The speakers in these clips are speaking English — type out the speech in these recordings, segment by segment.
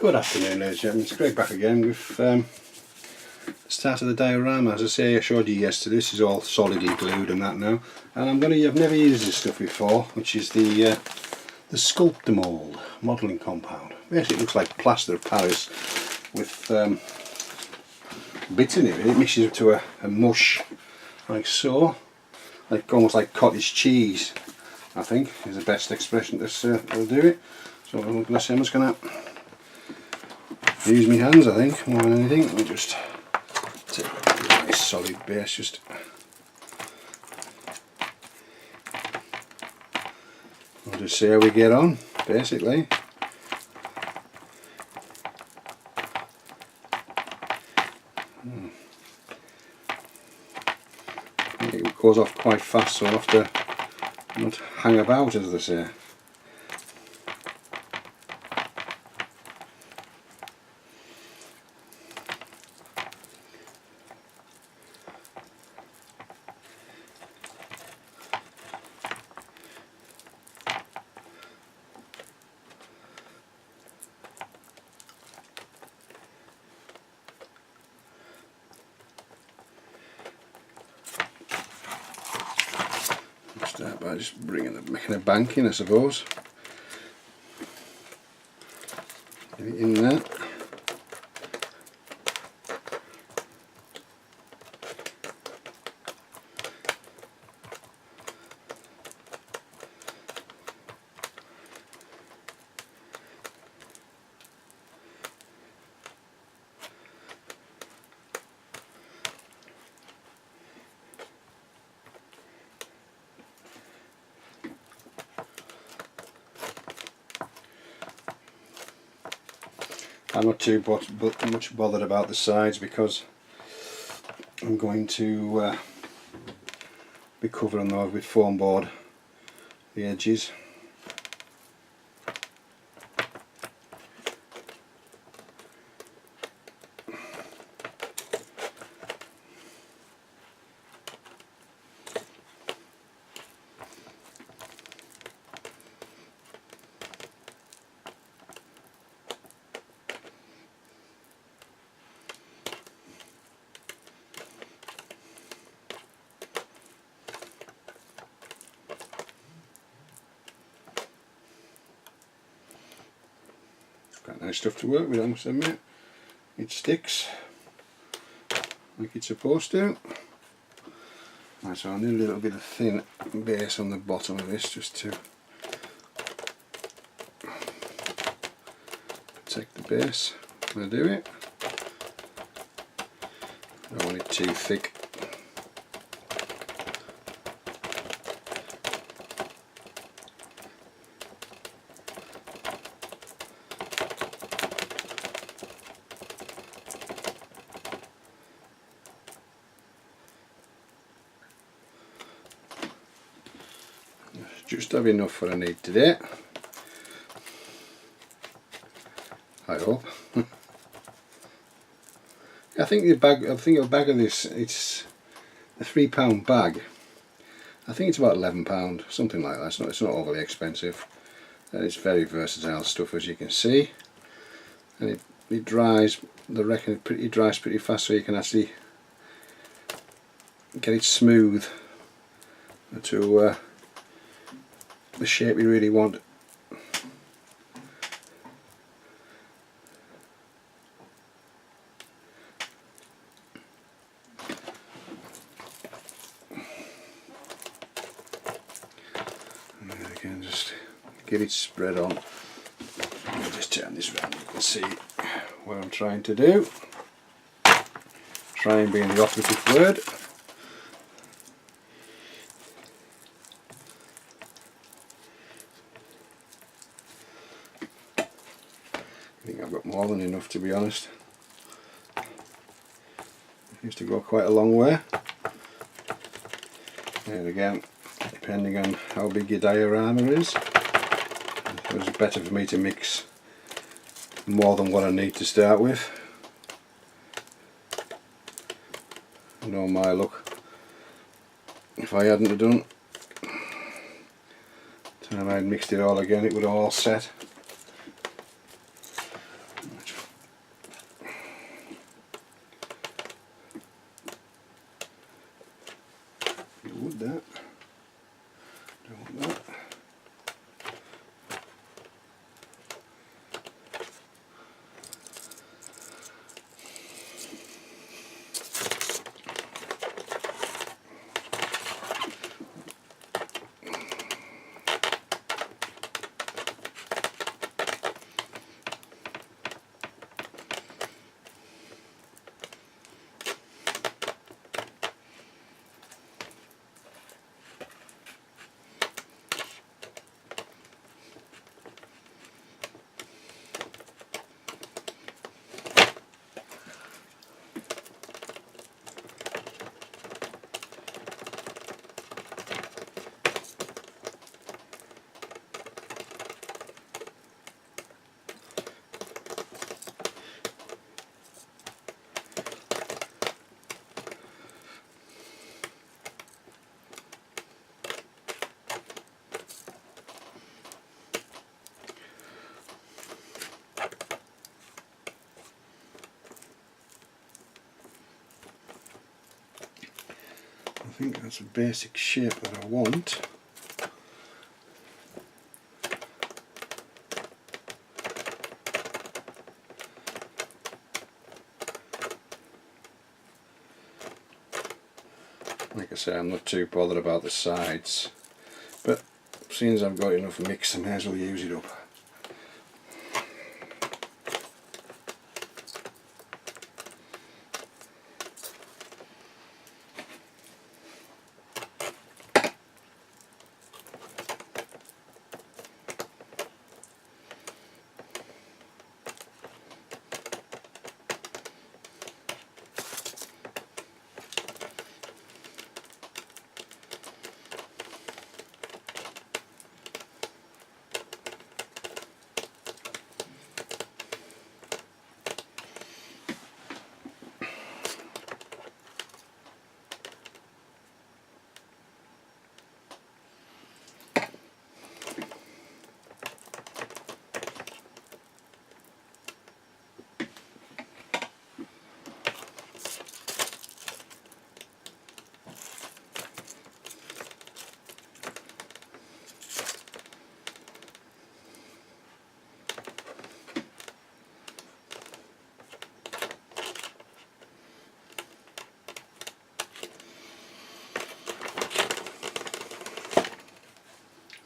Good afternoon, ladies and gentlemen. It's Greg back again with the start of the diorama. As I say, I showed you yesterday, this is all solidly glued and that now. And I've never used this stuff before, which is the sculptor mould modelling compound. Basically it looks like plaster of Paris with bits in it. It mixes up to a mush like so, like almost like cottage cheese, I think is the best expression will do it. So I'm just going to use my hands, I think, more than anything. Let me just take a nice solid base, just we'll just see how we get on, basically. It goes off quite fast, so I'll have to not hang about, as they say. Start by just making a bank in, I suppose. Get it in there. I'm not too much bothered about the sides because I'm going to be covering those with foam board, the edges. Quite nice stuff to work with, I must admit. It sticks like it's supposed to. Right, so I need a little bit of thin base on the bottom of this just to protect the base when I do it. I don't want it too thick. Just have enough what I need today, I hope. I think a bag of this, it's a £3 bag. I think it's about £11, something like that. It's not overly expensive, and it's very versatile stuff, as you can see. And it dries. It dries pretty fast, so you can actually get it smooth to the shape you really want. And then again, just get it spread on. Let me just turn this around, you can see what I'm trying to do. Trying being the operative word. I think I've got more than enough, to be honest. It used to go quite a long way. And again, depending on how big your diorama is, it's better for me to mix more than what I need to start with. You know my luck. If I hadn't have done, time I'd mixed it all again, it would have all set. that. Don't want that. I think that's a basic shape that I want. Like I say, I'm not too bothered about the sides, but seeing as I've got enough mix, I may as well use it up.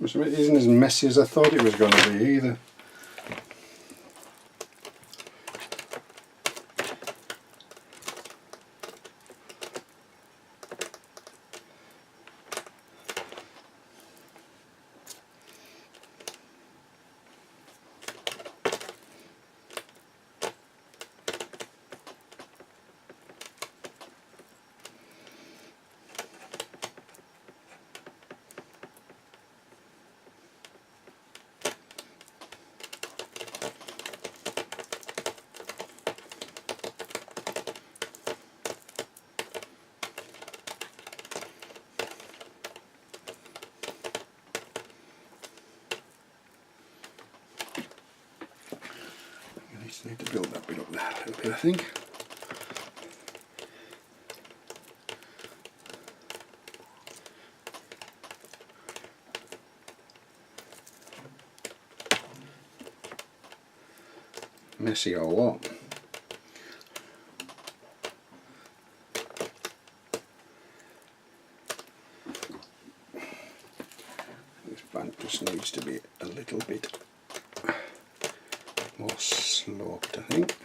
So it isn't as messy as I thought it was going to be either. Just need to build that bit up there a little bit, I think. Messy or what? This bank just needs to be a little bit more sloped, I think.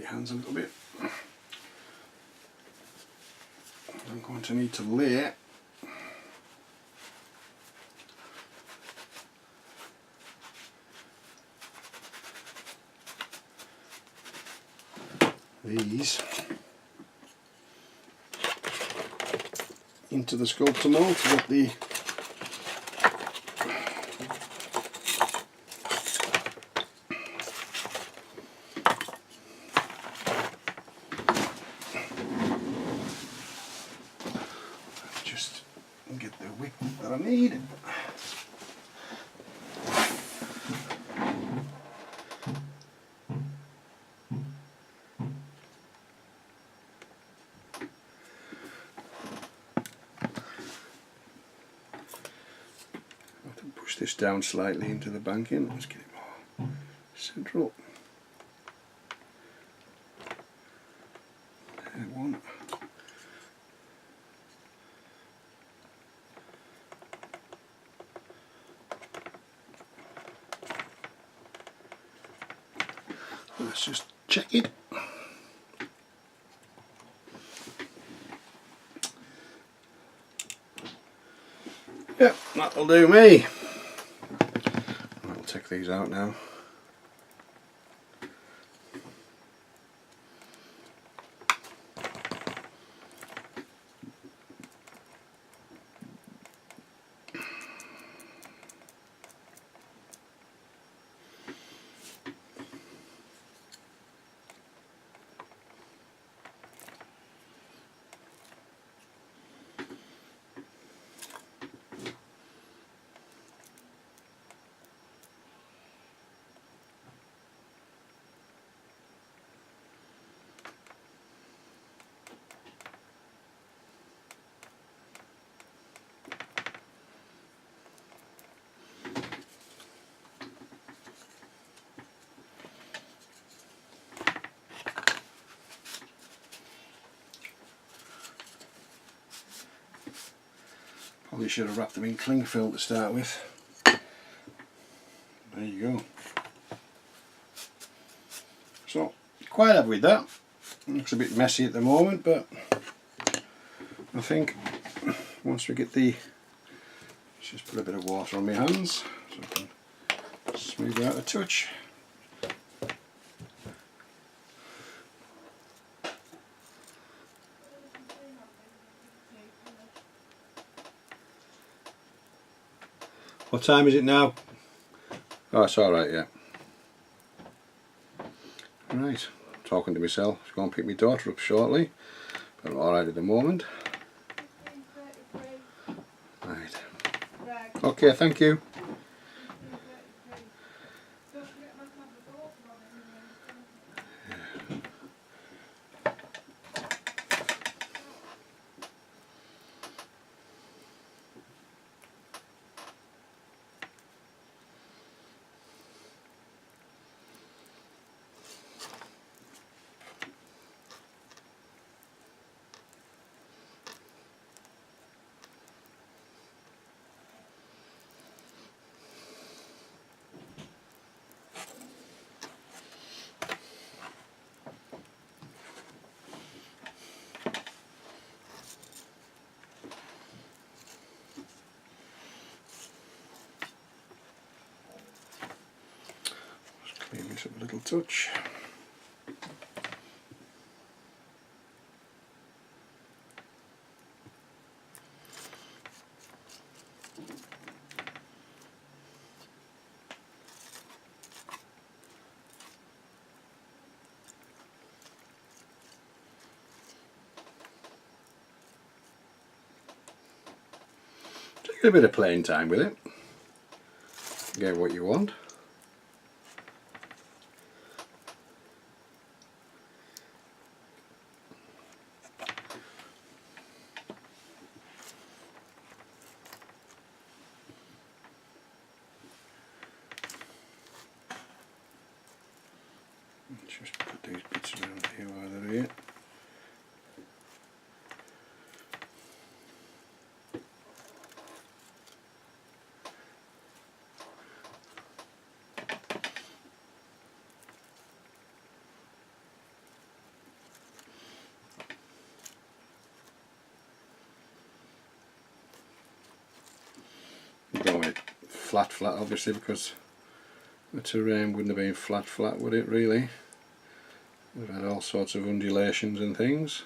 hands a little bit. I'm going to need to lay these into the sculptor mold to get the width that I need. Push this down slightly into the banking. Let's get it more central. There, one. Let's just check it. Yep, that'll do me. I'll take these out now. Probably should have wrapped them in cling film to start with. There you go. So, quite happy with that. Looks a bit messy at the moment, but I think once we get the... Let's just put a bit of water on my hands so I can smooth out a touch. What time is it now? Oh, it's alright, yeah. Right, talking to myself. I'll go and pick my daughter up shortly. But I'm alright at the moment. Right. Okay, thank you. Clean this up a little touch. Take a bit of playing time with it. Get what you want. Just put these bits around here while they're here. flat obviously, because the terrain wouldn't have been flat would it really? We've had all sorts of undulations and things.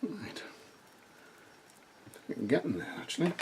Right, I think I'm getting there actually.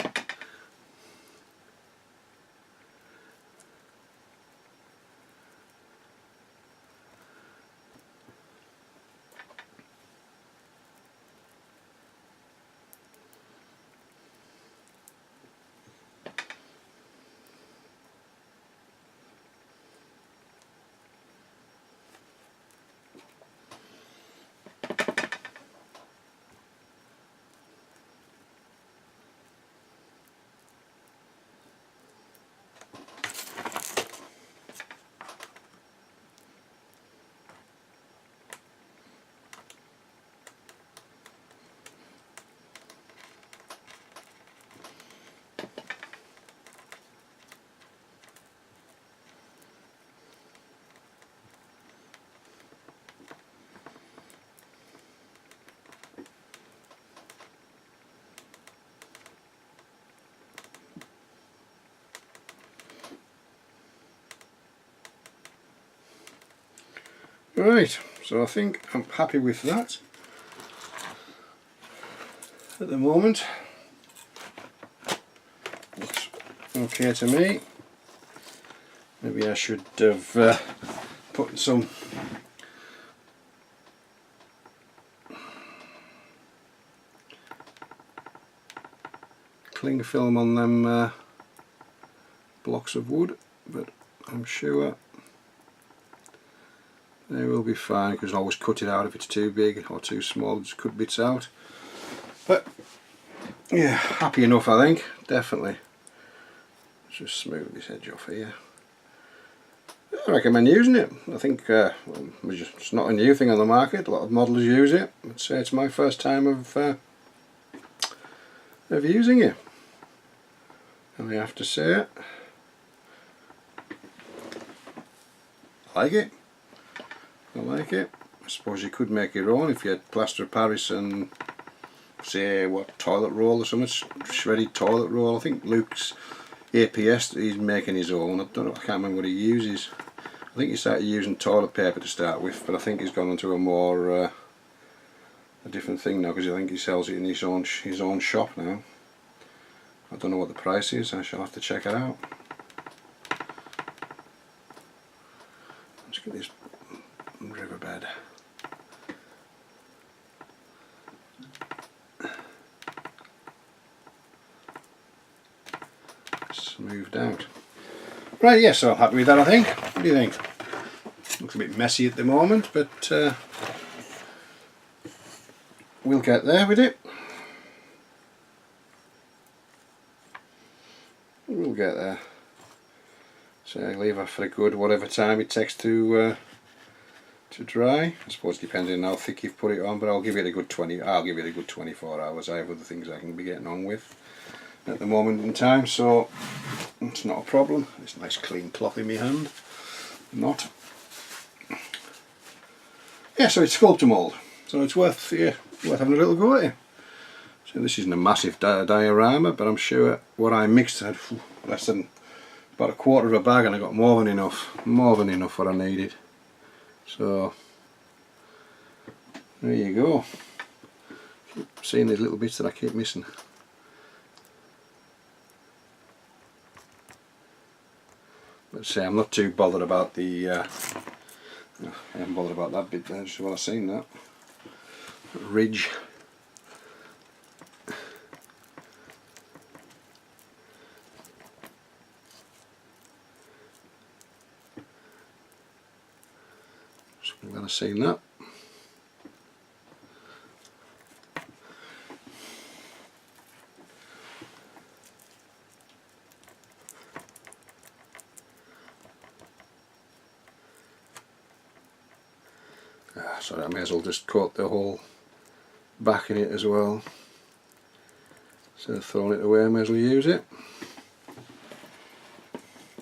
Right, so I think I'm happy with that at the moment. Looks okay to me. Maybe I should have put some cling film on them blocks of wood, but I'm sure they will be fine, because I'll always cut it out if it's too big or too small, just cut bits out. But yeah, happy enough I think, definitely. Let's just smooth this edge off here. I recommend using it. I think it's not a new thing on the market, a lot of models use it. I'd say it's my first time of using it. And I have to say it, I like it. I like it. I suppose you could make your own if you had plaster of Paris and say what, toilet roll or something, shredded toilet roll. I think Luke's APS, he's making his own. I don't know, I can't remember what he uses. I think he started using toilet paper to start with, but I think he's gone into a more a different thing now, because I think he sells it in his own shop now. I don't know what the price is. I shall have to check it out. Let's get this riverbed. Smoothed out. Right, yes, so I'm happy with that I think. What do you think? Looks a bit messy at the moment, but we'll get there with it. We'll get there. So I leave it for a good whatever time it takes to dry. I suppose depending on how thick you've put it on, but I'll give it a good 24 hours. I have other things I can be getting on with at the moment in time, so it's not a problem. It's nice clean cloth in my hand. Not. Yeah, so it's sculptor mould, so it's worth having a little go at it. So this isn't a massive diorama, but I'm sure what I mixed had less than about a quarter of a bag, and I got more than enough what I needed. So there you go. Keep seeing these little bits that I keep missing. But say I'm not too bothered about the I am bothered about that bit there, just while I've seen that ridge. Just when I've seen that. Sorry, I may as well just coat the whole back in it as well. Instead of throwing it away, I may as well use it.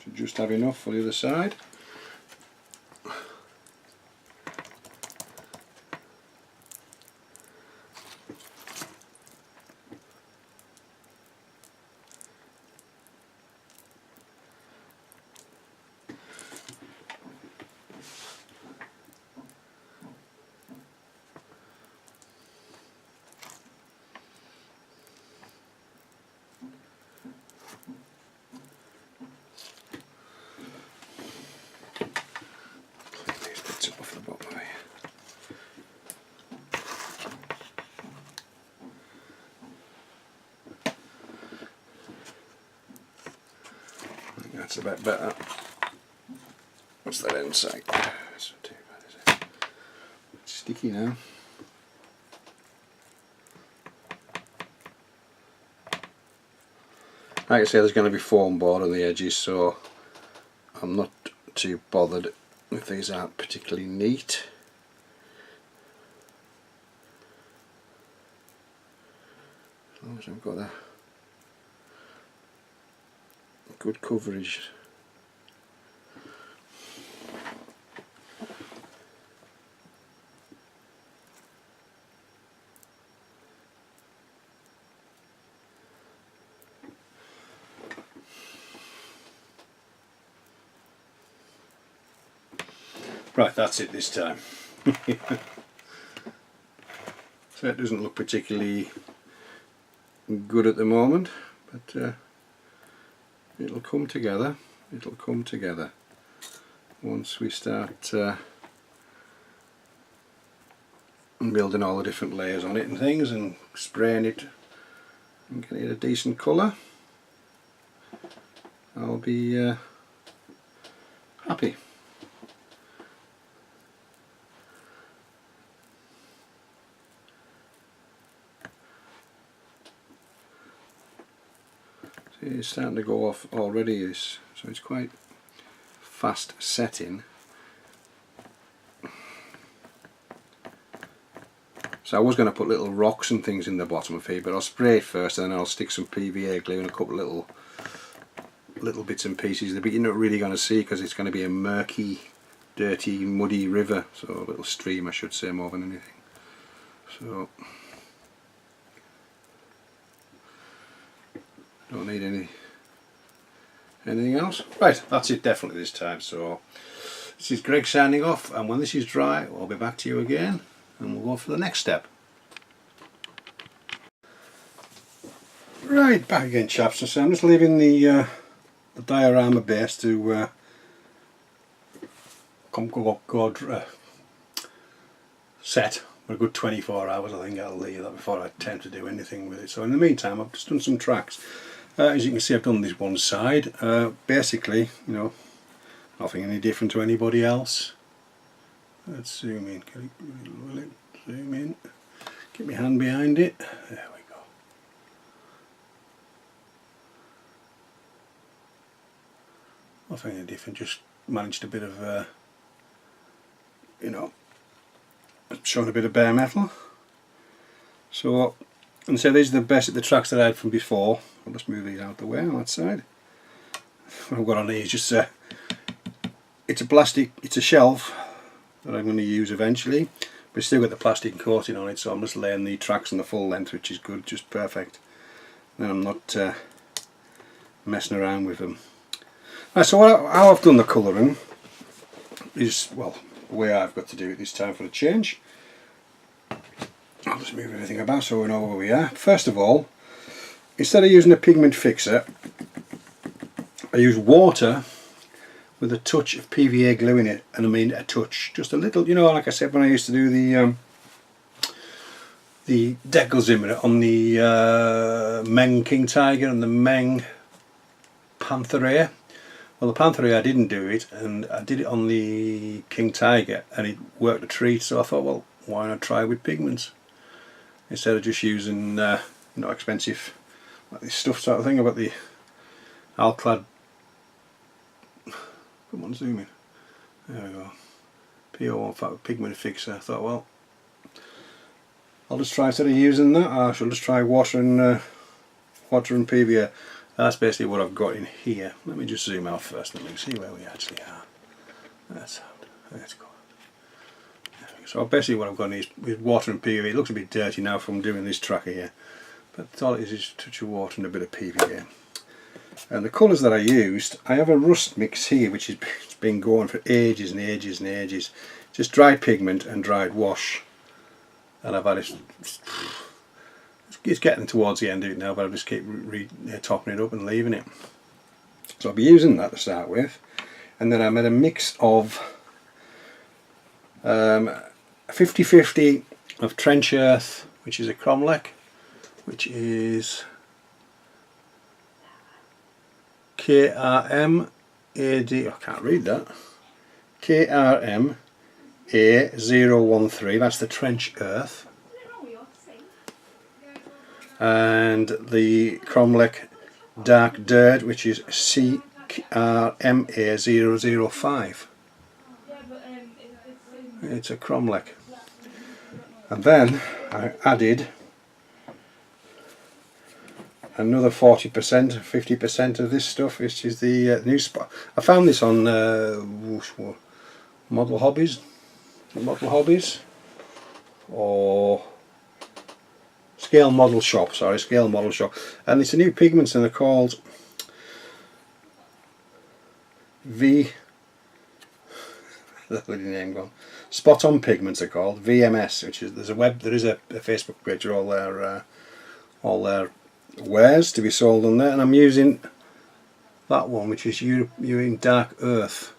Should should just have enough for the other side. That's a bit better. What's that inside? It's not too bad, is it? It's sticky now. Like I say, there's going to be foam board on the edges, so I'm not too bothered if these aren't particularly neat. As long as I've got a good coverage. Right, that's it this time. So it doesn't look particularly good at the moment, but it'll come together. It'll come together once we start building all the different layers on it and things, and spraying it and getting it a decent colour. I'll be happy. It's starting to go off already, so it's quite fast setting. So I was going to put little rocks and things in the bottom of here, but I'll spray it first and then I'll stick some PVA glue and a couple of little bits and pieces that you're not really going to see because it's going to be a murky, dirty, muddy river, so a little stream I should say more than anything. So don't need anything else. Right, that's it definitely this time. So this is Greg signing off, and when this is dry I'll be back to you again and we'll go for the next step. Right, back again chaps. So I'm just leaving the diorama base to set for a good 24 hours. I think I'll leave that before I attempt to do anything with it. So in the meantime I've just done some tracks. As you can see, I've done this one side. Basically, you know, nothing any different to anybody else. Let's zoom in. Will it zoom in? Get my hand behind it. There we go. Nothing any different. Just managed a bit of, you know, showing a bit of bare metal. So, and so these are the tracks that I had from before. I'll just move these out the way on that side. What I've got on here is just it's a plastic, it's a shelf that I'm going to use eventually, but it's still got the plastic coating on it, so I'm just laying the tracks on the full length, which is good, just perfect. Then I'm not messing around with them. Right, so how I've done the colouring is, well, the way I've got to do it this time for a change. I'll just move everything about so we know where we are. First of all, instead of using a pigment fixer, I use water with a touch of PVA glue in it, and I mean a touch, just a little, you know, like I said when I used to do the decals in it on the Meng King Tiger and the Meng Panther Air. Well, the Panther Air I didn't do it, and I did it on the King Tiger and it worked a treat, so I thought, well, why not try with pigments instead of just using you know, expensive like this stuff sort of thing. About the Alclad, come on, zoom in, there we go, PO1 pigment fixer. I thought, well, I'll just try, instead of using that, I shall just try water and PVA. That's basically what I've got in here. Let me just zoom out first and let me see where we actually are. That's cool. So basically what I've got is water and PVA. It looks a bit dirty now from doing this tracker here, but all it is a touch of water and a bit of PVA. And the colours that I used, I have a rust mix here which has been going for ages and ages and ages. Just dried pigment and dried wash. And I've had it, it's getting towards the end of it now, but I'll just keep topping it up and leaving it. So I'll be using that to start with. And then I made a mix of 50-50 of trench earth, which is a cromlech, which is KRM AD, I can't read that, KRM A013, that's the trench earth, and the cromlech dark dirt, which is CRM A005. It's a cromlech. And then I added another 40%, 50% of this stuff, which is the new spot. I found this on Model Hobbies, or Scale Model Shop, and it's a new pigments and they're called that's the name gone. Spot on pigments are called VMS, which is there is a Facebook page for all their wares to be sold on there, and I'm using that one, which is using Dark Earth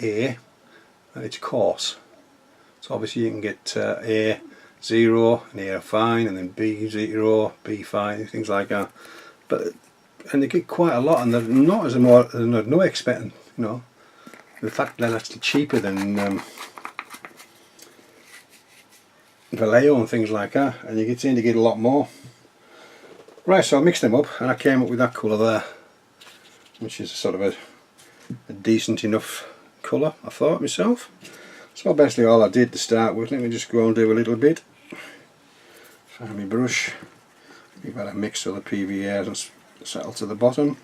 A, and it's coarse. So obviously you can get A0 and A fine, and then B0, B fine, things like that. And they get quite a lot, and they're not as more. They're no expecting, you know. In fact, they're actually cheaper than Vallejo and things like that, and you seem to get a lot more. Right, so I mixed them up and I came up with that colour there, which is sort of a decent enough colour, I thought myself. So basically all I did to start with, let me just go and do a little bit. Find my brush, we've got a mix of the PVA and settle to the bottom.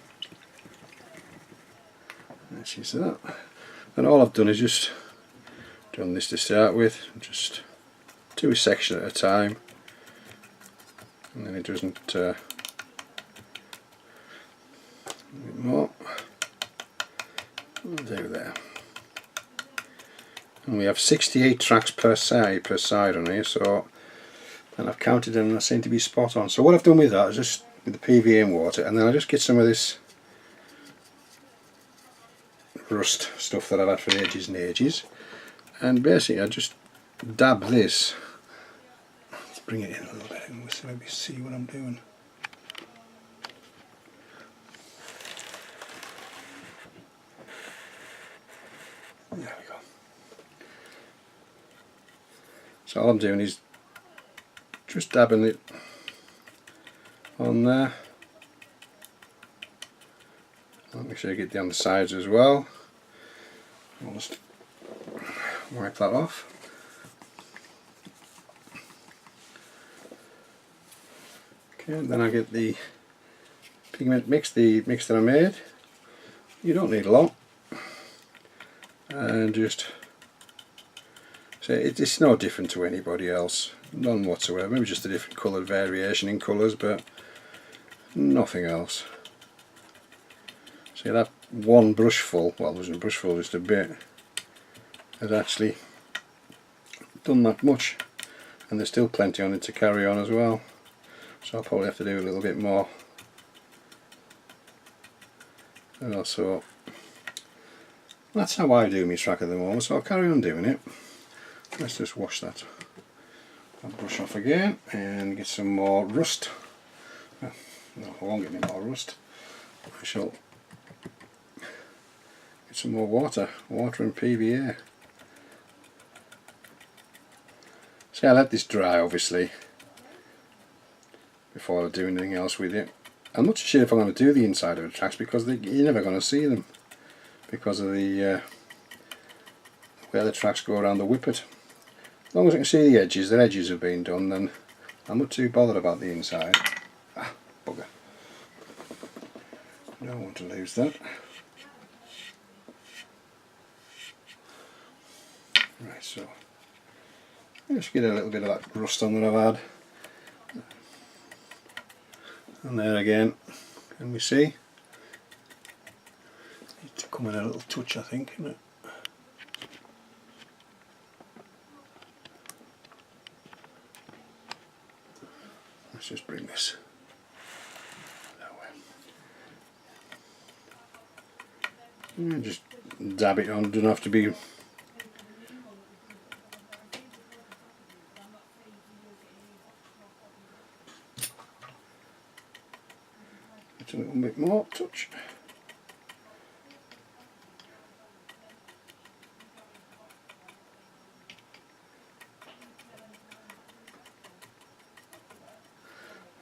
There she is that. And all I've done is just done this to start with, just do a section at a time, and then it doesn't a bit more. We'll do there. And we have 68 tracks per side on here, so, and I've counted them and they seem to be spot on. So what I've done with that is just with the PVA and water, and then I just get some of this rust stuff that I've had for ages and ages, and basically I just dab this. Let's bring it in a little bit and we'll maybe see what I'm doing. There we go. So all I'm doing is just dabbing it on there. I'll make sure I get down the sides as well. I'll just wipe that off. Okay, and then I get the pigment mix, the mix that I made. You don't need a lot. And just so it's no different to anybody else, none whatsoever. Maybe just a different coloured variation in colours, but nothing else. See that one brush full, well, there wasn't a brush full, just a bit, has actually done that much, and there's still plenty on it to carry on as well. So I'll probably have to do a little bit more. And also, that's how I do my track at the moment, so I'll carry on doing it. Let's just wash that brush off again and get some more rust. No, I won't get any more rust. I shall get some more water and PVA. See, I let this dry obviously before I do anything else with it. I'm not sure if I'm going to do the inside of the tracks because you're never going to see them because of the where the tracks go around the Whippet. As long as I can see the edges have been done, then I'm not too bothered about the inside. Ah, bugger. Don't want to lose that. Right, so just get a little bit of that rust on that I've had. And there again, can we see? Needs to come in a little touch, I think, isn't it? Let's just bring this that way. And just dab it on, doesn't have to be. Just a little bit more touch.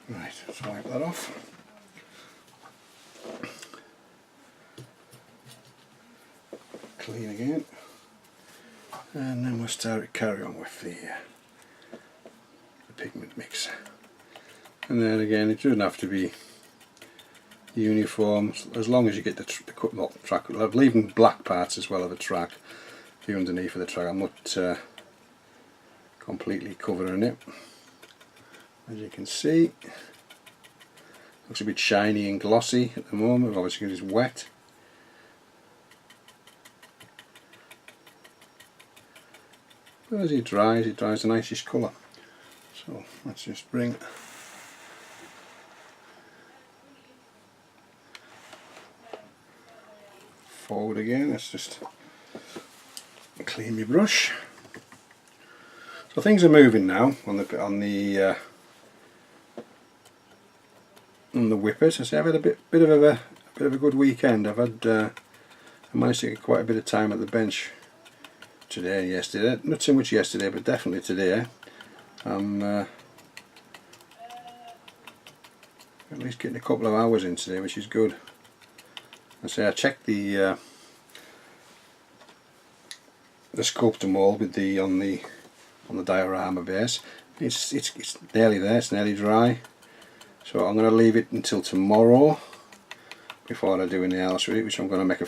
Right, let's wipe that off. Clean again. And then we'll carry on with the pigment mix. And then again, it doesn't have to be uniform, as long as you get the track. I'm leaving black parts as well of the track, the underneath of the track. I'm not completely covering it. As you can see, looks a bit shiny and glossy at the moment, obviously because it's wet. But as it dries a nicest colour. So let's just bring forward again. Let's just clean my brush. So things are moving now on the Whippet. I've had a bit of a good weekend. I managed to get quite a bit of time at the bench today and yesterday. Not so much yesterday, but definitely today. I'm at least getting a couple of hours in today, which is good. I checked the sculptor mold with on the diorama base. It's nearly there. It's nearly dry. So I'm going to leave it until tomorrow before I do anything else with it, which I'm going to make a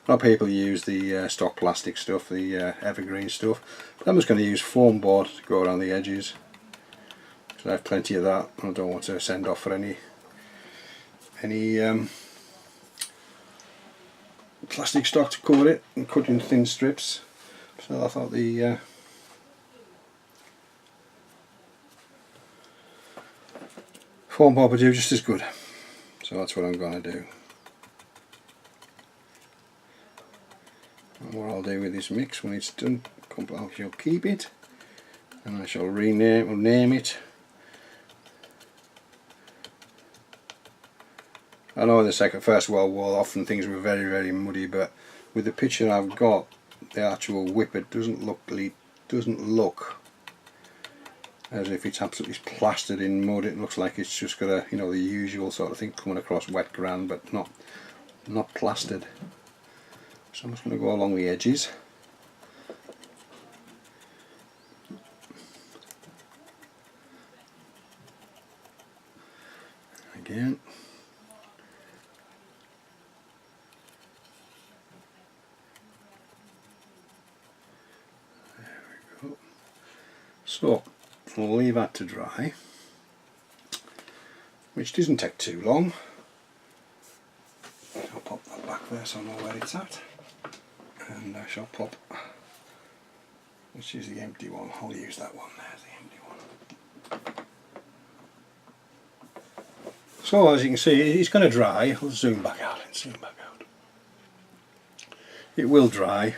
lot of people use the stock plastic stuff, the evergreen stuff, but I'm just going to use foam board to go around the edges. So I have plenty of that, and I don't want to send off for any plastic stock to cover it and cut in thin strips. So I thought the foam board would do just as good. So that's what I'm going to do. And what I'll do with this mix when it's done, I shall keep it, and I shall name it. I know in the First World War often things were very, very muddy, but with the picture I've got, the actual Whippet doesn't look as if it's absolutely plastered in mud. It looks like it's just got a, the usual sort of thing coming across wet ground, but not plastered. So I'm just going to go along the edges. Again. There we go. So we'll leave that to dry, which doesn't take too long. I'll pop that back there so I know where it's at, and I shall pop, which is the empty one. I'll use that one there, the empty one. So as you can see, it's going to dry. I'll zoom back out and zoom back out. It will dry.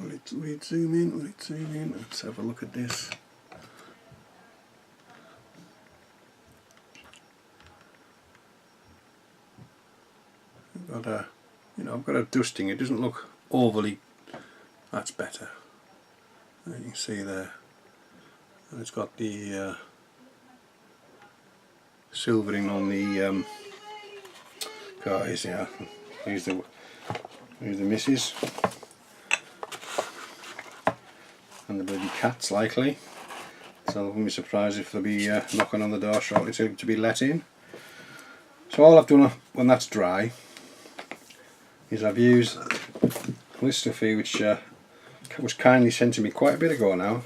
Will it zoom in? Will it zoom in? Let's have a look at this. I've got a dusting. It doesn't look overly. That's better. You can see there. And it's got the silvering on the guys. Yeah. Here's the missus. And the bloody cat's likely. So I wouldn't be surprised if they'll be knocking on the door shortly to be let in. So all I've done when that's dry is I've used this stuff here, which was kindly sent to me quite a bit ago now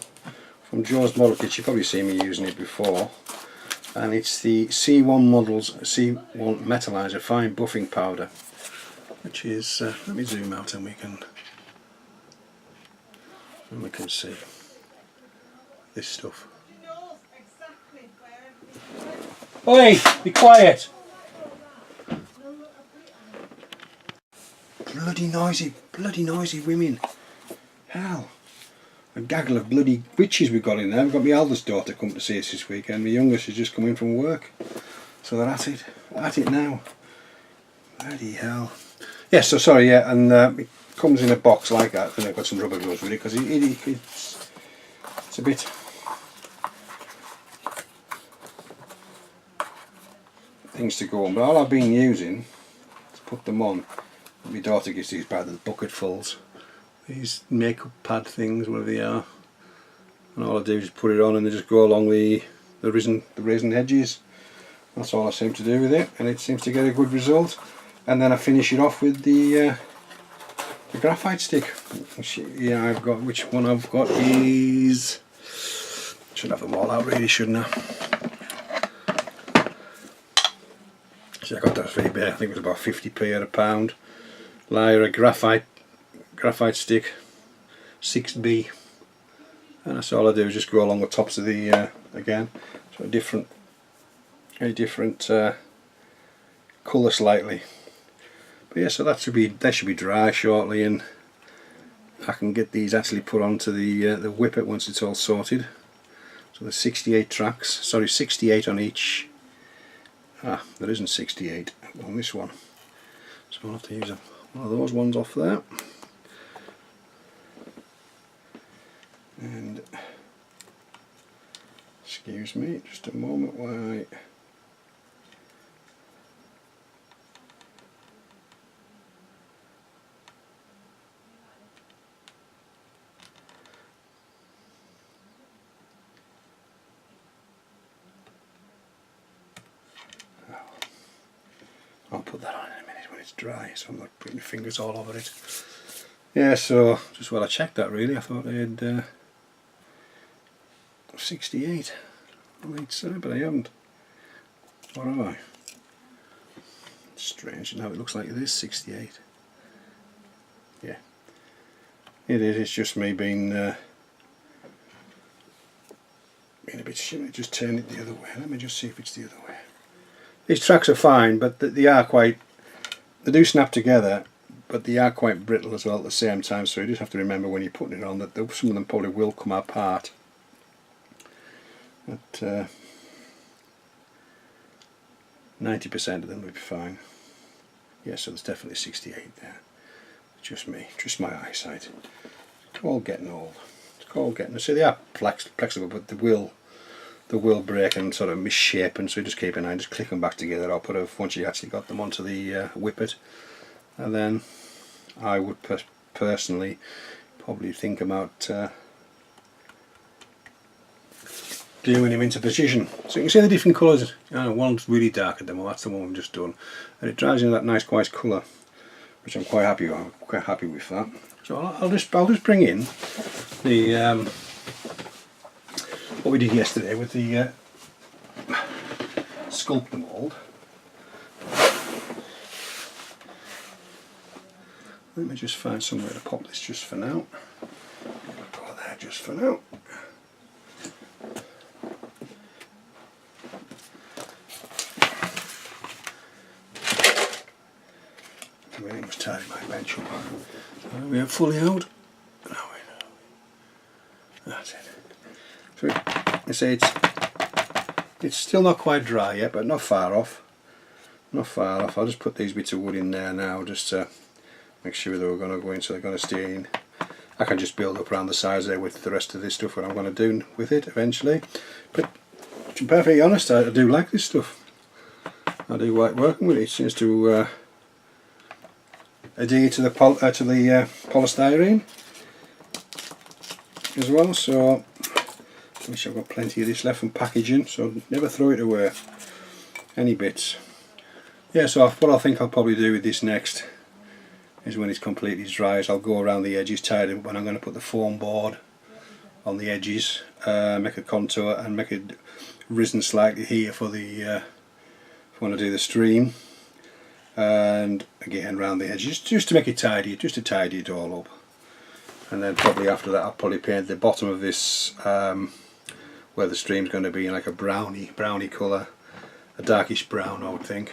from Joe's Model Kit. You've probably seen me using it before, and it's the C1 Models C1 Metallizer Fine Buffing Powder, which is let me zoom out and we can see this stuff. Oi, be quiet! Bloody noisy women. Hell. A gaggle of bloody witches we've got in there. We've got my eldest daughter come to see us this weekend. My youngest has just come in from work. So they're at it now. Bloody hell. Yes, so sorry, yeah, and it comes in a box like that, and I've got some rubber gloves with it, because it's a bit... things to go on, but all I've been using to put them on, my daughter gives these by the bucketfuls, these makeup pad things, whatever they are, and all I do is put it on and they just go along the raisin edges. That's all I seem to do with it, and it seems to get a good result. And then I finish it off with the graphite stick, which, yeah, I've got, which one I've got is, should have them all out really, shouldn't I? So I got that for eBay. I think it was about 50p at a pound. Lyra graphite stick, 6B, and that's all I do is just go along the tops of the again, so a different colour slightly. But yeah, so that should be dry shortly, and I can get these actually put onto the Whippet once it's all sorted. So there's 68 tracks, sorry, 68 on each. There isn't 68 on this one, so I'll have to use one of those ones off there. And excuse me, just a moment while I'll put that on in a minute when it's dry, so I'm not putting my fingers all over it. Yeah, so just while I checked that, really, I thought I had 68 on each side, but I haven't. What have I? It's strange, now it looks like it is 68. Yeah, it is. It's just me being a bit shimmy. Just turn it the other way. Let me just see if it's the other way. These tracks are fine, but they do snap together, but they are quite brittle as well at the same time, so you just have to remember when you're putting it on that some of them probably will come apart. But 90% of them will be fine. Yeah, so there's definitely 68 there. Just me, just my eyesight. It's all getting old. It's all getting. So they are flexible, but they will break and sort of misshapen. So you just keep an eye, just click them back together. I'll put once you actually got them onto the Whippet, and then I would personally probably think about gluing him into position. So you can see the different colours. One's really dark at the moment. That's the one we've just done, and it dries in that nice white colour, which I'm quite happy with. I'm quite happy with that. So I'll just bring in the what we did yesterday with the sculptor mould. Let me just find somewhere to pop this just for now. Go there just for now. I really must tidy my bench up. Are we fully out? No, that's it. So I say it's still not quite dry yet, but not far off. Not far off. I'll just put these bits of wood in there now, just to make sure they were going to go in, so they're going to stay in. I can just build up around the sides there with the rest of this stuff, what I'm going to do with it eventually. But to be perfectly honest, I do like this stuff. I do like working with it. It seems to adhere to the polystyrene as well, so Wish I've got plenty of this left from packaging, so never throw it away. Any bits. Yeah, so what I think I'll probably do with this next is when it's completely dry, is I'll go around the edges, tie it up, when I'm going to put the foam board on the edges, make a contour and make it risen slightly here for the when I do the stream, and again around the edges, just to make it tidy, just to tidy it all up. And then probably after that I'll probably paint the bottom of this where the stream's going to be in like a browny colour, a darkish brown I would think.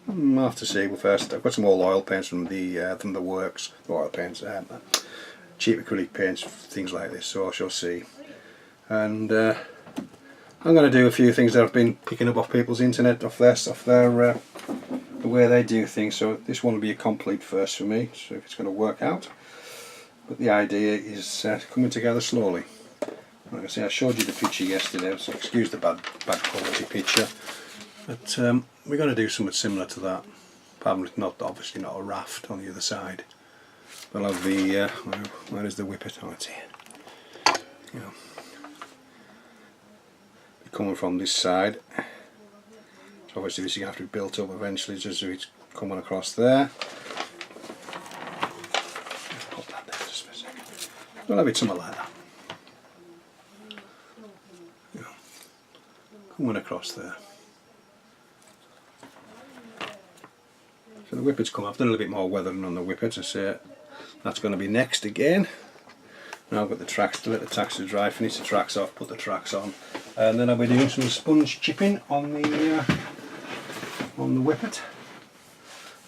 I'll have to see. Well, first I've got some old oil paints from the works, oil paints, cheap acrylic paints, things like this, so I shall see. And I'm going to do a few things that I've been picking up off people's internet, off their the way they do things, so this one will be a complete first for me, so if it's going to work out. But the idea is coming together slowly. Like I say, I showed you the picture yesterday, so excuse the bad quality picture. But we're going to do something similar to that. Probably not, obviously not a raft on the other side. We'll have the where is the Whippet? Oh, it's here. You know, coming from this side. So obviously this is going to have to be built up eventually, just so it's coming across there. Put that there just for a second. We'll have it something like that. You know, coming across there. So the Whippet's come. I've done a little bit more weathering on the Whippet. I say that's going to be next again. Now I've got the tracks to let the tracks to dry, finish the tracks off, put the tracks on, and then I'll be doing some sponge chipping on the Whippet.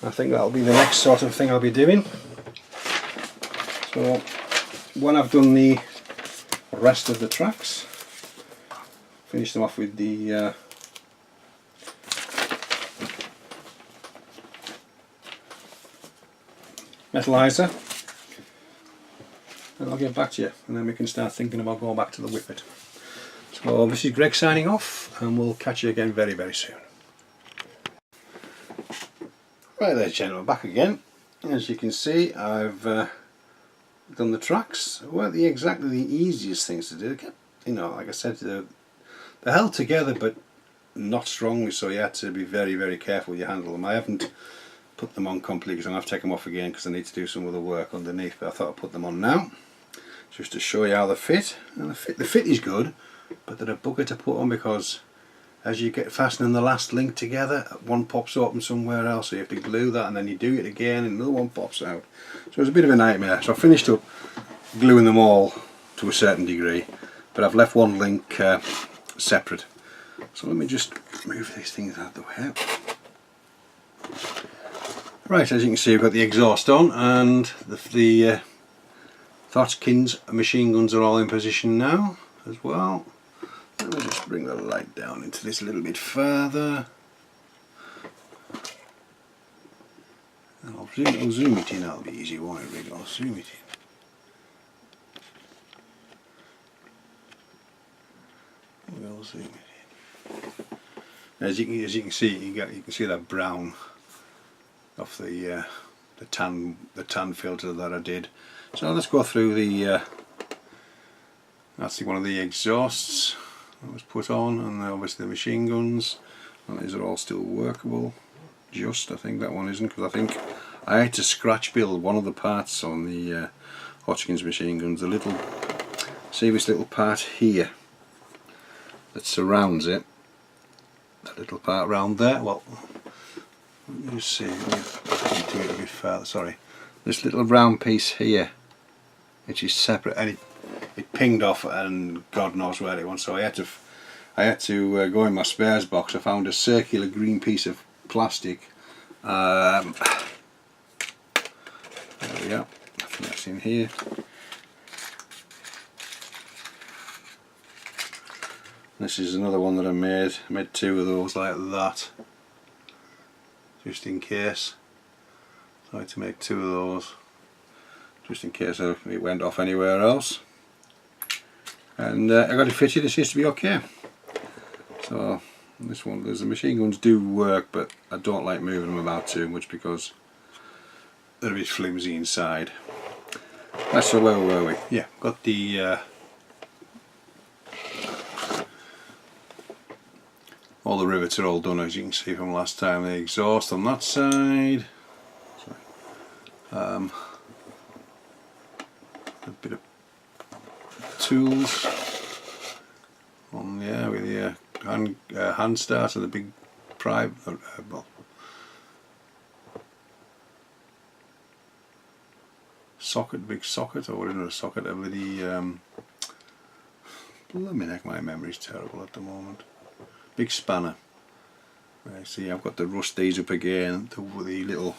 I think that'll be the next sort of thing I'll be doing. So when I've done the rest of the tracks, finish them off with the metallizer, and I'll get back to you, and then we can start thinking about going back to the Whippet. So this is Greg signing off, and we'll catch you again very, very soon. Right there, gentlemen, back again. As you can see, I've done the tracks. They weren't exactly the easiest things to do. You know, like I said, they're held together but not strongly, so you had to be very, very careful you handle them. I haven't put them on completely because I'm going to have to take them off again because I need to do some other work underneath, but I thought I'd put them on now just to show you how they fit. And the fit is good, but they're a bugger to put on because as you get fastening the last link together, one pops open somewhere else, so you have to glue that and then you do it again and another one pops out. So it's a bit of a nightmare. So I finished up gluing them all to a certain degree, but I've left one link separate. So let me just move these things out of the way. Right, as you can see, we've got the exhaust on, and the Thotkins machine guns are all in position now as well. Let me just bring the light down into this a little bit further. And I'll zoom it in, that'll be easy, won't it, Rick? I'll zoom it in. We'll zoom it in. As you can see, you can see that brown off the tan filter that I did. So let's go through the that's one of the exhausts that was put on, and obviously the machine guns, and these are all still workable. I think that one isn't, because I think I had to scratch build one of the parts on the Hotchkiss machine guns. The little, see this little part here that surrounds it, that little part round there, well, let me just see, let me do it a bit further, sorry. This little round piece here, which is separate, and it pinged off and God knows where it went, so I had to go in my spares box. I found a circular green piece of plastic. There we go, I think that's in here. This is another one that I made. I made two of those like that, just in case. So I had to make two of those, just in case it went off anywhere else. And I got it fitted. It seems to be okay. So this one, the machine guns do work, but I don't like moving them about too much because they're a bit flimsy inside. That's so, where were we? Yeah, got the all the rivets are all done, as you can see from last time. The exhaust on that side. A bit of tools on there with the hand start and the big socket, big socket, or whatever, a socket with the blimey heck, my memory's terrible at the moment. Big spanner. Right, see, I've got to rust these up again. The little,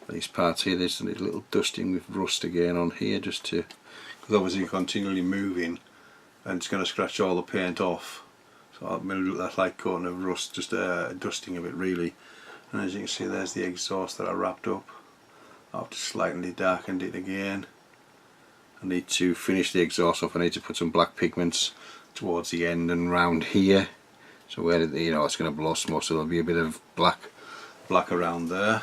these parts here, there's a little dusting with rust again on here, just to, because obviously you're continually moving and it's going to scratch all the paint off. So I'm going to do that light coating of rust, just dusting of it really. And as you can see, there's the exhaust that I wrapped up. I've just slightly darkened it again. I need to finish the exhaust off. I need to put some black pigments towards the end and round here, so where it's going to blow smoke, so there'll be a bit of black around there.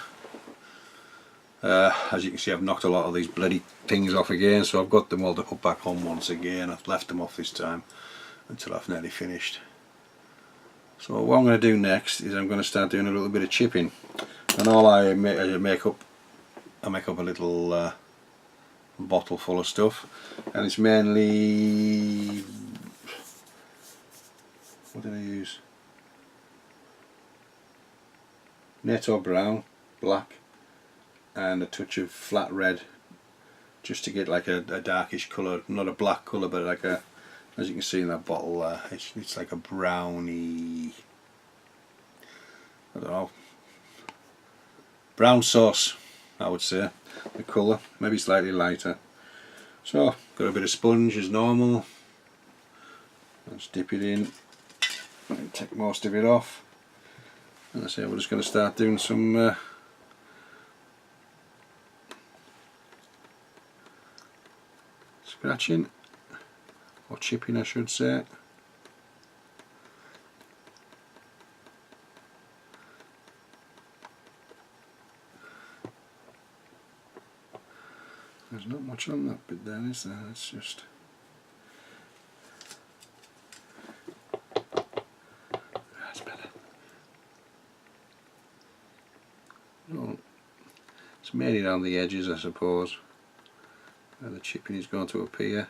As you can see, I've knocked a lot of these bloody things off again, so I've got them all to put back on once again. I've left them off this time until I've nearly finished. So what I'm going to do next is I'm going to start doing a little bit of chipping, and all I make up a little bottle full of stuff, and it's mainly, what did I use? Netto brown, black, and a touch of flat red, just to get like a darkish colour, not a black colour, but like a, as you can see in that bottle there, it's like a browny, I don't know, brown sauce, I would say, the colour, maybe slightly lighter. So, got a bit of sponge as normal. Let's dip it in and take most of it off. And I say we're just going to start doing some scratching, or chipping I should say. There's not much on that bit there, is there? It's just, that's better. No, it's mainly around the edges, I suppose, where the chipping is going to appear.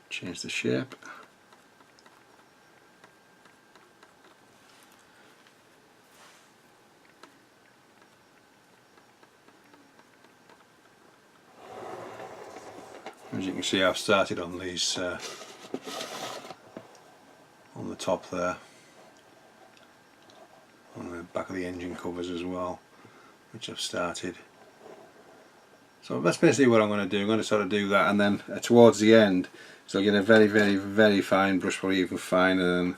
Change the shape. As you can see, I've started on these on the top there, on the back of the engine covers as well, which I've started. So that's basically what I'm going to do. I'm going to sort of do that, and then towards the end, so I'll get a very, very, very fine brush, probably even finer than,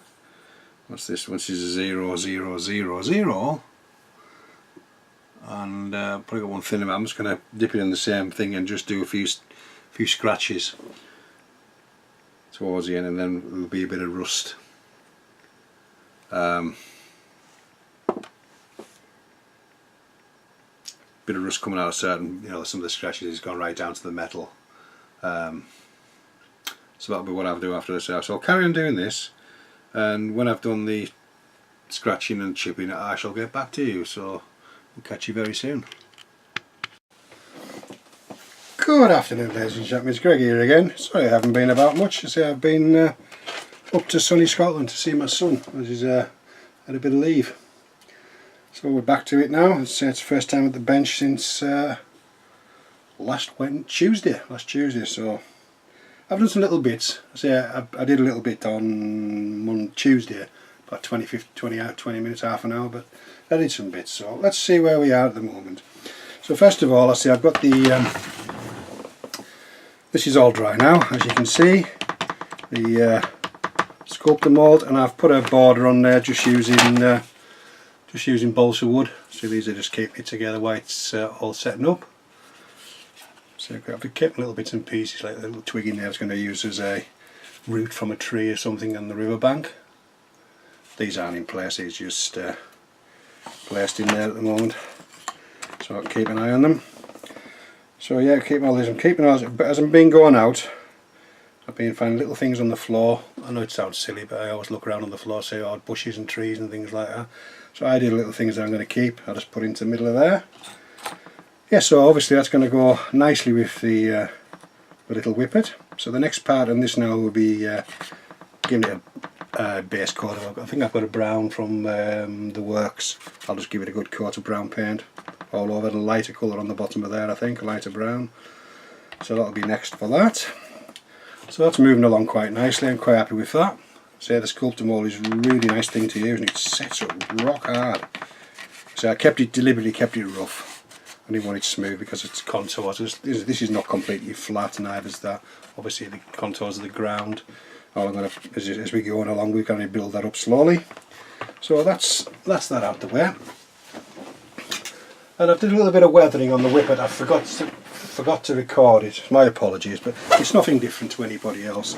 what's this? This is 0, 0, 0, 0, and probably got one thinner. I'm just going to dip it in the same thing and just do a few scratches towards the end, and then there'll be a bit of rust. Bit of rust coming out of certain, some of the scratches has gone right down to the metal. So that'll be what I'll do after this. So I'll carry on doing this, and when I've done the scratching and chipping, I shall get back to you. So we'll catch you very soon. Good afternoon, ladies and gentlemen, it's Greg here again. Sorry I haven't been about much. I say I've been up to sunny Scotland to see my son, as he's had a bit of leave. So we're back to it now. It's the first time at the bench since last Tuesday. So I've done some little bits. I say I did a little bit on Tuesday, about 20 minutes, half an hour, but I did some bits. So let's see where we are at the moment. So first of all, I say I've got the this is all dry now, as you can see, the sculptor mould, and I've put a border on there just using balsa wood. So these are just keeping it together while it's all setting up. So I've kept little bits and pieces, like the little twig in there I was going to use as a root from a tree or something on the riverbank. These aren't in place, these just placed in there at the moment, so I can keep an eye on them. So yeah, keeping all these, I'm keeping all this, but as I've been going out, I've been finding little things on the floor. I know it sounds silly, but I always look around on the floor, see odd bushes and trees and things like that. So I do little things that I'm going to keep. I'll just put into the middle of there. Yeah, so obviously that's going to go nicely with the little Whippet. So the next part on this now will be giving it a base coat. I think I've got a brown from the works. I'll just give it a good coat of brown paint all over, the lighter colour on the bottom of there, I think, a lighter brown. So that'll be next for that. So that's moving along quite nicely. I'm quite happy with that. So the sculptor mold is a really nice thing to use, and it sets up rock hard. So I deliberately kept it rough. I didn't want it smooth because it's contours. This is not completely flat, neither is that. Obviously the contours of the ground. All I'm going to, as we go on along, we're going to build that up slowly. So that's that out the way. And I've did a little bit of weathering on the Whippet. I forgot to record it. My apologies, but it's nothing different to anybody else.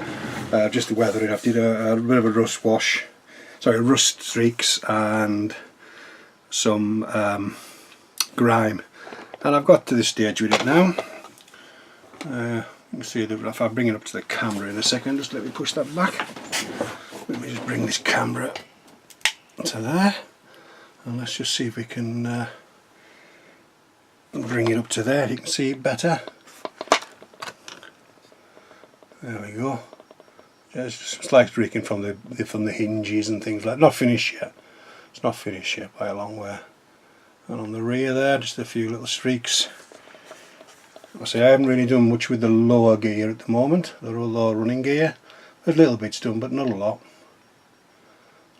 Just the weathering. I've did a bit of a rust wash, sorry, rust streaks and some grime. And I've got to this stage with it now. You can see if I bring it up to the camera in a second, just let me push that back. Let me just bring this camera to there, and let's just see if we can bring it up to there. You can see it better. There we go. Just slight streaking from the hinges and things like that. Not finished yet. It's not finished yet by a long way. And on the rear there, just a few little streaks. I say I haven't really done much with the lower gear at the moment, the lower running gear. There's little bits done, but not a lot.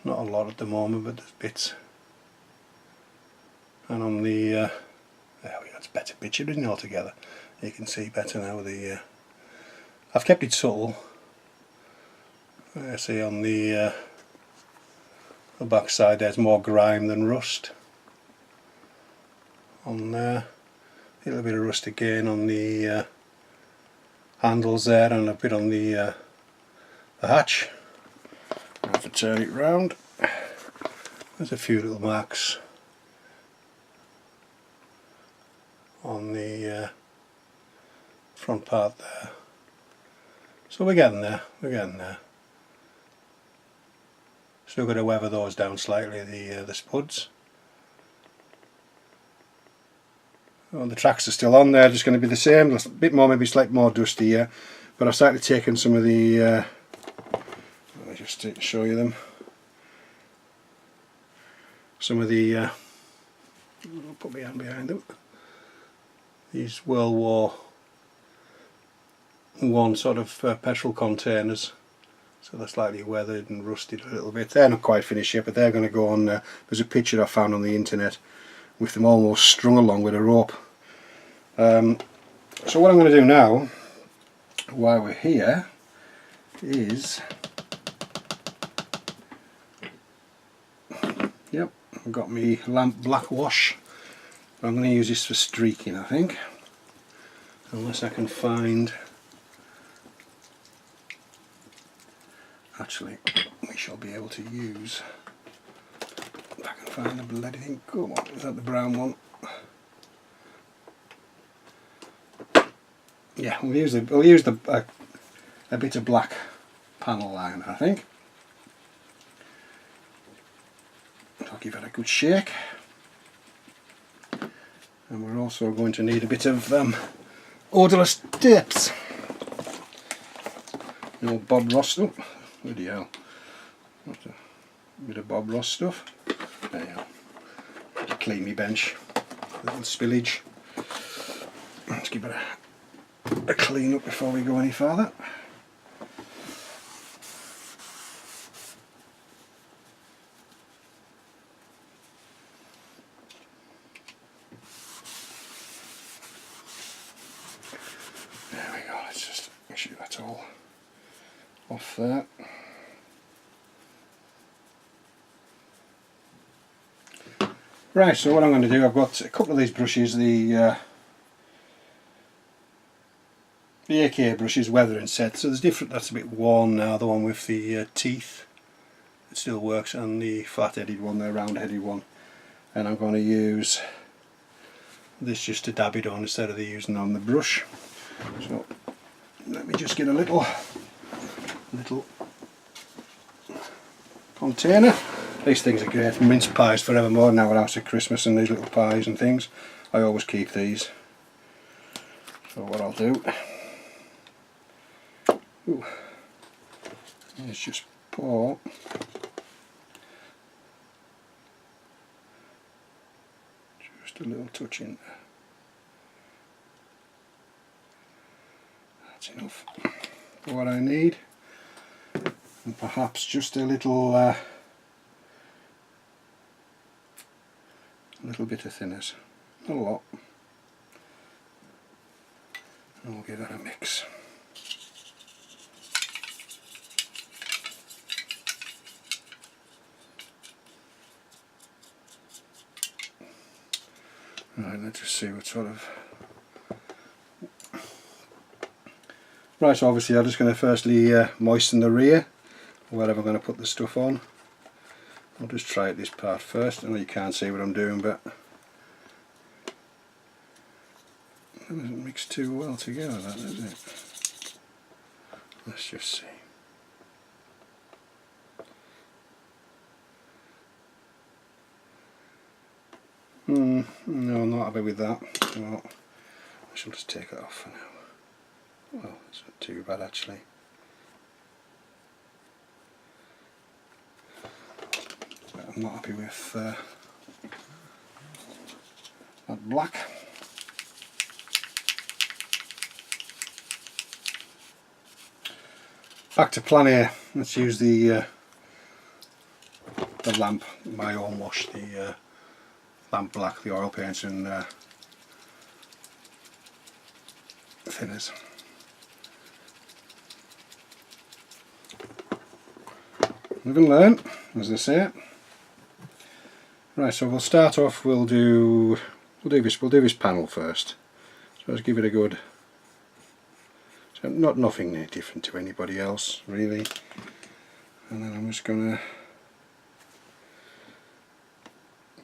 Not a lot at the moment, but there's bits. And on the there we go, it's a better picture, isn't it, altogether? You can see better now. I've kept it subtle. I see on the back side there's more grime than rust. On there, a little bit of rust again on the handles there, and a bit on the hatch. I have to turn it round. There's a few little marks on the front part there. So we're getting there, Still got to weather those down slightly, the spuds. Well, the tracks are still on there, just going to be the same, a bit more, maybe slightly more dusty here. But I've started taking some of the, let me just show you them. Some of the, I'll put my hand behind them. These World War I sort of petrol containers. So they're slightly weathered and rusted a little bit. They're not quite finished yet, but they're going to go on. There's a picture I found on the internet with them almost strung along with a rope. So what I'm going to do now, while we're here, is, yep, I've got my lamp black wash. I'm going to use this for streaking, I think, unless I can find. Actually, we shall be able to use, if I can find the bloody thing. Come on, is that the brown one? Yeah, we'll use a bit of black panel liner, I think. I'll give it a good shake. And we're also going to need a bit of odourless tips. The old Bob Ross stuff. Bloody hell. A bit of Bob Ross stuff. There you go. Clean me bench. A little spillage. Let's give it a clean up before we go any further. There we go, let's just make sure that's all off there. Right, so what I'm going to do, I've got a couple of these brushes, the AK brush is weathering set, so there's different. That's a bit worn now, the one with the teeth. it still works, and the flat-headed one, the round-headed one. And I'm going to use this just to dab it on instead of using on the brush. So let me just get a little container. These things are great, mince pies forevermore now we're out at Christmas, and these little pies and things, I always keep these. So what I'll do is just pour just a little touch in there. That's enough for what I need, and perhaps just a little bit of thinners, not a lot, and we'll give that a mix. Right, let's just see what sort of... Right, so obviously I'm just going to firstly moisten the rear, wherever I'm going to put the stuff on. I'll just try it this part first. I know you can't see what I'm doing, but it doesn't mix too well together, that, does it? Let's just see. No, I'm not happy with that. So I shall just take it off for now. Well, it's not too bad actually. But I'm not happy with that black. Back to plan here. Let's use the lamp, my own wash, the lamp black, the oil paints and thinners. Live and learn, as they say. Right, so we'll start off. We'll do this panel first. So let's give it a good. So nothing different to anybody else really. And then I'm just gonna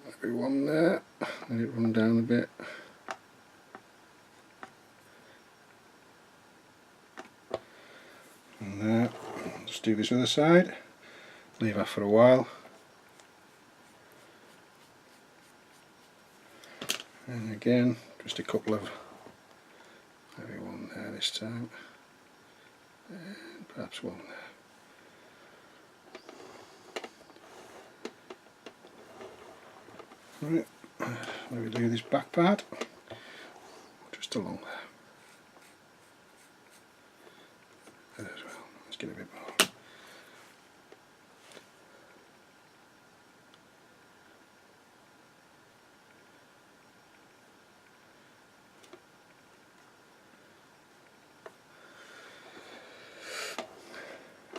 maybe one there. Let it run down a bit. And there. Just do this other side. Leave that for a while. And again, just a couple of, maybe one there this time, and perhaps one there. Right, maybe do this back part, just along there as well. Let's get a bit more.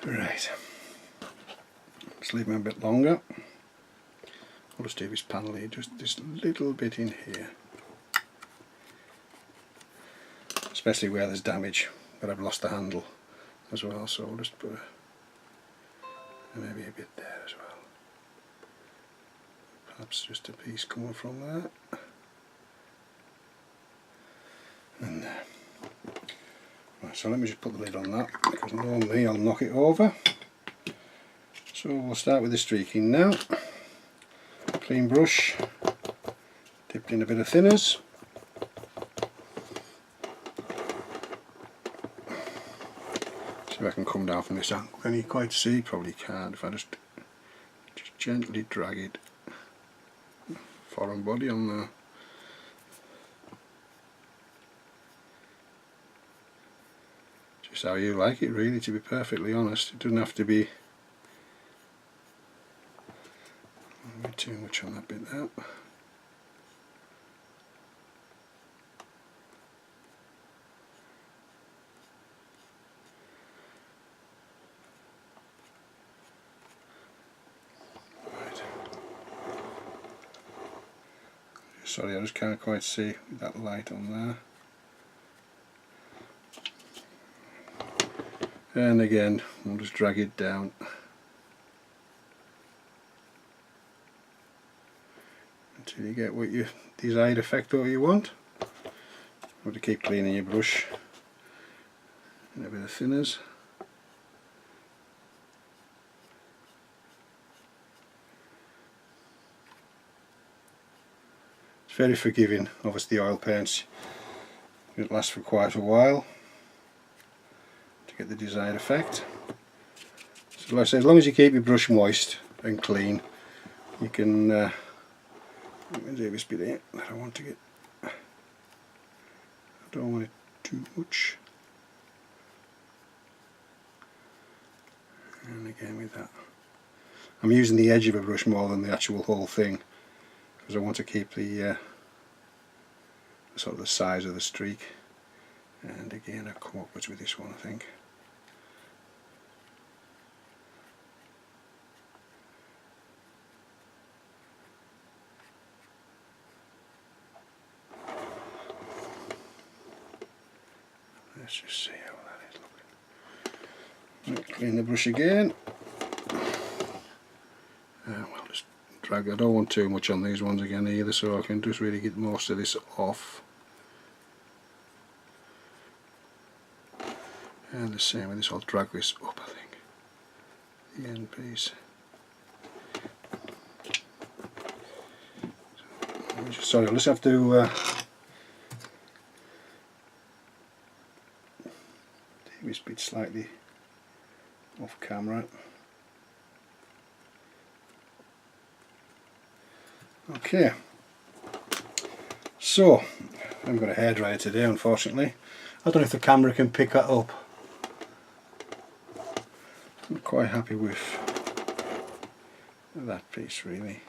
Right, let's leave them a bit longer. I'll just do this panel here, just this little bit in here, especially where there's damage, but I've lost the handle as well, so I'll just put maybe a bit there as well. Perhaps just a piece coming from there, and there. Right, so let me just put the lid on that, because normally I'll knock it over. So we'll start with the streaking now. Clean brush, dipped in a bit of thinners. See if I can come down from this angle. Can you quite see? Probably can't. If I just gently drag it, foreign body on there. Just how you like it really, to be perfectly honest. It doesn't have to be too much on that bit there. Right. Sorry, I just can't quite see with that light on there. And again, we'll just drag it down. until you get what you desired effect what you want. You want to keep cleaning your brush and a bit of thinners. It's very forgiving. Obviously the oil paints, it lasts for quite a while to get the desired effect. So like I say, as long as you keep your brush moist and clean, you can do this bit here that I want to get. I don't want it too much. And again with that, I'm using the edge of a brush more than the actual whole thing, because I want to keep the sort of the size of the streak. And again, I'll come upwards with this one, I think. Let's just see how that is looking. Clean the brush again. Well, just drag. I don't want too much on these ones again either, so I can just really get most of this off. And the same with this, I'll drag this up, I think. The end piece. Sorry, I'll just have to take this bit slightly off camera. Okay, so I haven't got a hairdryer today, unfortunately. I don't know if the camera can pick that up. I'm quite happy with that piece, really.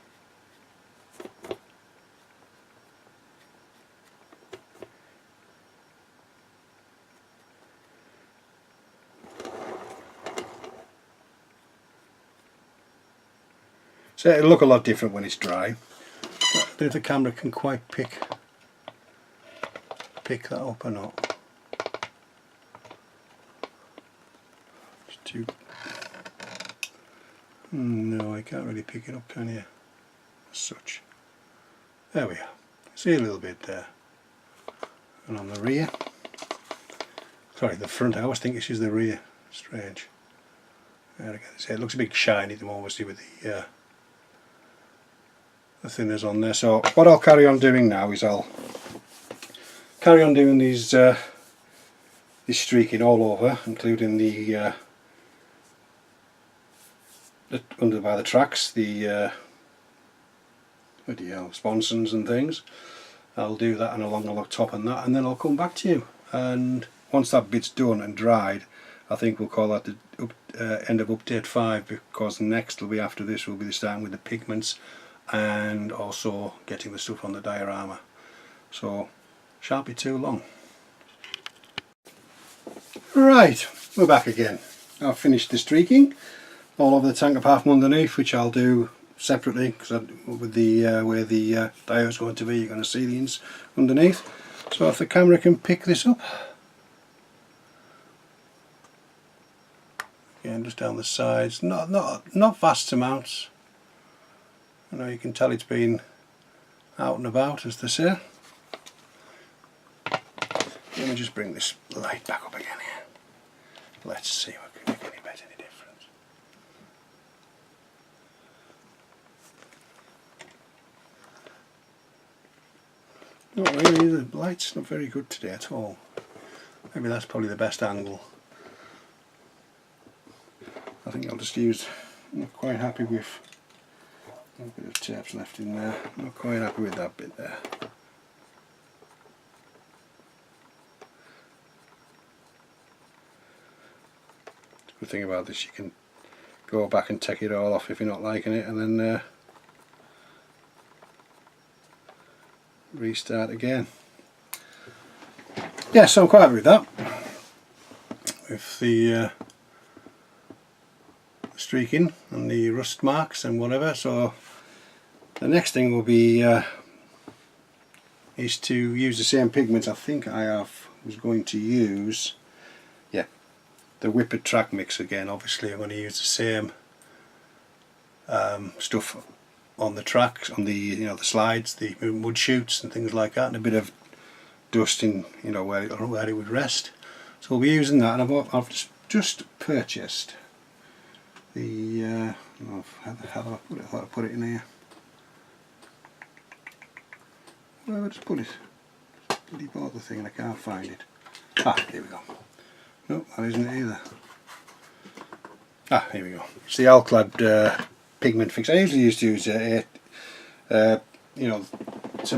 So it'll look a lot different when it's dry. I don't know if the camera can quite pick that up or not. It's too... No, I can't really pick it up, can you? As such. There we are. See a little bit there. And on the rear. Sorry, the front. I always think this is the rear. Strange. There again, it looks a bit shiny at the moment, obviously, with the thinners on there. So what I'll carry on doing now is I'll carry on doing these this streaking all over, including the under by the tracks, the sponsons and things. I'll do that and along the top and that, and then I'll come back to you. And once that bit's done and dried, I think we'll call that the end of update 5, because next will be after this will be starting with the pigments and also getting the stuff on the diorama. So shan't be too long. Right, we're back again. I've finished the streaking all over the tank apart from underneath, which I'll do separately, because with the where the diode is going to be, you're going to see the ins underneath. So if the camera can pick this up, again just down the sides, not vast amounts. I know you can tell it's been out and about, as they say. Let me just bring this light back up again here. Let's see if I can make any better, any difference. Not really, the light's not very good today at all. Maybe that's probably the best angle. I think I'll just use, I'm not quite happy with, a bit of tape's left in there, I'm not quite happy with that bit there. The good thing about this, you can go back and take it all off if you're not liking it, and then restart again. Yeah, so I'm quite happy with that. With the streaking and the rust marks and whatever. So the next thing will be is to use the same pigments. I think was going to use, yeah, the Whippet track mix again. Obviously I'm going to use the same stuff on the tracks, on the the slides, the mud chutes and things like that, and a bit of dust in where it would rest. So we'll be using that, and I've just purchased the how do I put it? I thought I put it in here. Well, I just put it. Bloody bought the thing and I can't find it. Ah, here we go. No, that isn't it either. Ah, here we go. It's the Alclad pigment fix. I usually used to use to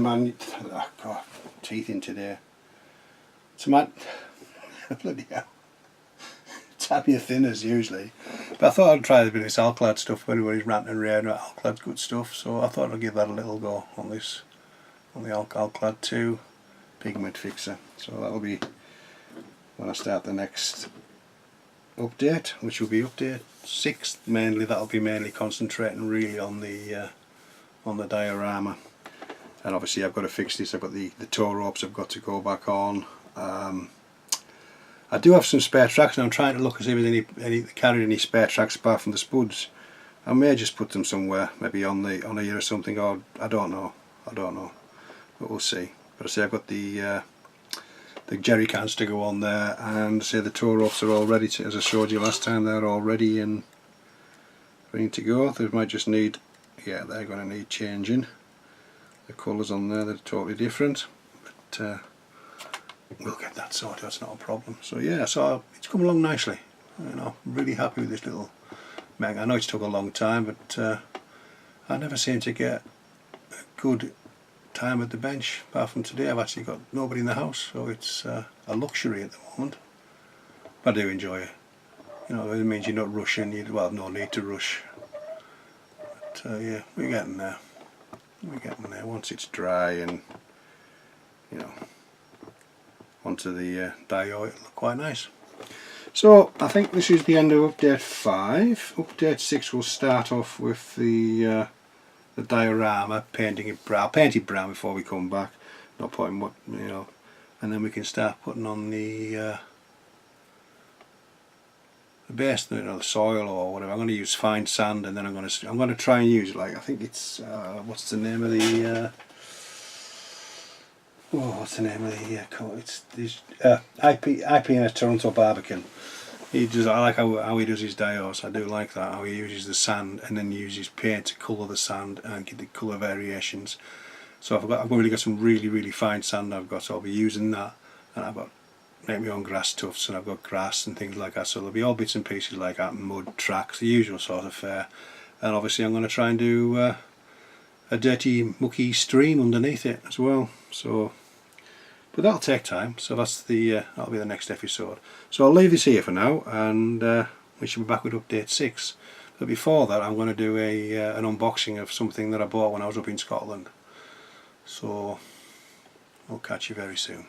man. Oh God, teeth in today. To man. Bloody hell. Happier thinners usually, but I thought I'd try a bit of this Alclad stuff. Everybody's ranting and raving about Alclad's good stuff, so I thought I'd give that a little go on this, on the Alclad 2 pigment fixer. So that'll be when I start the next update, which will be update 6 mainly. That'll be mainly concentrating really on the diorama, and obviously I've got to fix this. I've got the tow ropes I've got to go back on. I do have some spare tracks, and I'm trying to look and see if there's carried any spare tracks apart from the spuds. I may just put them somewhere, maybe on here or something, or I don't know, but we'll see. But I say I've got the jerry cans to go on there, and say the tow ropes are all ready to, as I showed you last time, they're all ready and ready to go. They might just need, yeah, they're going to need changing. The colours on there, they're totally different, but we'll get that sorted, that's not a problem. So yeah, so it's come along nicely. I'm really happy with this little Meng. I know it's took a long time, but I never seem to get a good time at the bench. Apart from today, I've actually got nobody in the house, so it's a luxury at the moment. But I do enjoy it. It means you're not rushing. Well, no need to rush. But yeah, we're getting there. We're getting there. Once it's dry and onto the dio, it'll look quite nice. So I think this is the end of update 5. Update 6 will start off with the diorama, painting it brown. I'll paint it brown before we come back. Not putting what and then we can start putting on the base, the soil or whatever. I'm going to use fine sand, and then I'm going to try and use, like, I think it's what's the name of the what's the name of the it's this IP Toronto Barbican. He does. I like how he does his dios. I do like that, how he uses the sand and then uses paint to colour the sand and get the colour variations. So I've really got some really fine sand so I'll be using that, and I've got make my own grass tufts, and I've got grass and things like that, so there'll be all bits and pieces like that, mud tracks, the usual sort of fare. And obviously I'm going to try and do a dirty mucky stream underneath it as well. So, but that'll take time, so that's that'll be the next episode. So I'll leave this here for now, and we should be back with update 6. But before that, I'm going to do an unboxing of something that I bought when I was up in Scotland. So I'll catch you very soon.